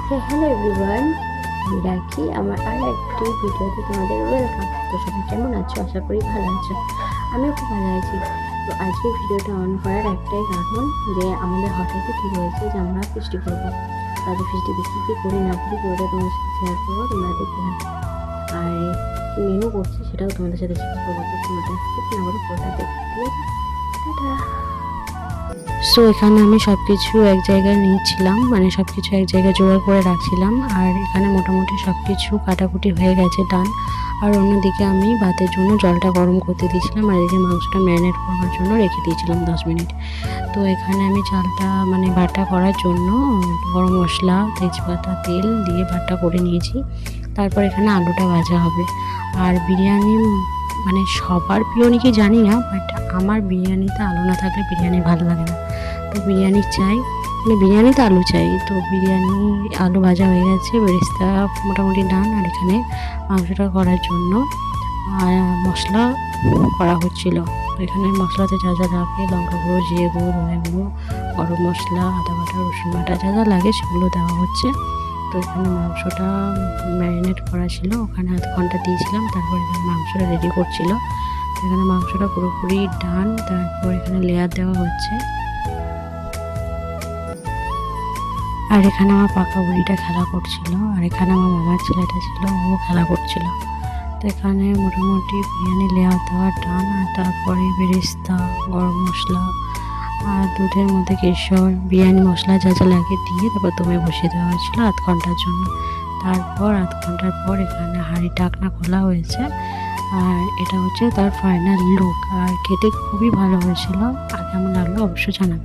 Hello everyone, আমি রাখি আমার আর একটি ভিডিওতে তোমাদের ওয়েলকাম। তো সবাই কেমন আছো? আশা করি ভালো আছো। আমিও খুব ভালো আছি। তো আজকে ভিডিওটা অন করার একটাই কারণ যে আমাদের হঠাৎই ঠিক হয়েছে যে আমরা ফিস্টি করবো। তাদের ফিস্টিতে কী কী করি না করি পুরোটা তোমাদের সাথে শেয়ার করবো, তোমরা দেখতে থাকো। আর কী মেনু করছি সেটাও তোমাদের সাথে শেয়ার করবো, তো তোমরা স্কিপ না করে পুরোটা দেখতে। ঠিক আছে, টাটা। সো এখানে আমি সব কিছু এক জায়গায় নিয়েছিলাম, মানে সব কিছু এক জায়গায় জোগাড় করে রাখছিলাম। আর এখানে মোটামুটি সব কিছু কাটাকুটি হয়ে গেছে, ডান। আর অন্যদিকে আমি ভাতের জন্য জলটা গরম করতে দিয়েছিলাম, আর এদিকে মাংসটা ম্যারিনেট করার জন্য রেখে দিয়েছিলাম 10 মিনিট। তো এখানে আমি চালটা মানে ভাতটা করার জন্য গরম মশলা, তেজপাতা, তেল দিয়ে ভাতটা করে নিয়েছি। তারপর এখানে আলুটা ভাজা হবে। আর বিরিয়ানি মানে সবার প্রিয় নাকি জানি না, বাট আমার বিরিয়ানিতে আলু না থাকলে বিরিয়ানি ভালো লাগে না। তো বিরিয়ানি চাই, মানে বিরিয়ানিতে আলু চাই। তো বিরিয়ানি আলু ভাজা হয়ে গেছে, বেরেস্তা মোটামুটি ডান। আর এখানে মাংসটা করার জন্য মশলা করা হচ্ছিল। তো এখানে মশলাতে যা যা লাগে, লঙ্কা গুঁড়ো, জিরে গুঁড়ো, ধনে গুঁড়ো, গরম মশলা, আদা বাটা, রসুন বাটা যা যা লাগে সেগুলো দেওয়া হচ্ছে। তো এখানে মাংসটা ম্যারিনেট করা ছিল, ওখানে আধ ঘন্টা দিয়েছিলাম। তারপর এখানে মাংসটা রেডি করছিল। এখানে মাংসটা পুরোপুরি ডান। তারপর এখানে লেয়ার দেওয়া হচ্ছে। আর এখানে আমার পাকা বুড়িটা খেলা করছিল, আর এখানে আমার মামার ছেলেটা ছিল, ও খেলা করছিল। তো এখানে মোটামুটি বিরিয়ানি লেয়ার দেওয়া ডান। আর তারপরে বেরেস্তা, গরম মশলা আর দুধের মধ্যে কেশর, বিরিয়ানি মশলা যা যা লাগে দিয়ে তারপর দমে বসিয়ে দেওয়া হয়েছিল আধ ঘন্টার জন্য। তারপর আধ ঘন্টার পর এখানে হাঁড়ি ঢাকনা খোলা হয়েছে। আর এটা হচ্ছে তার ফাইনাল লুক। আর খেতে খুবই ভালো হয়েছিল। আর কেমন লাগলো অবশ্যই জানাবে।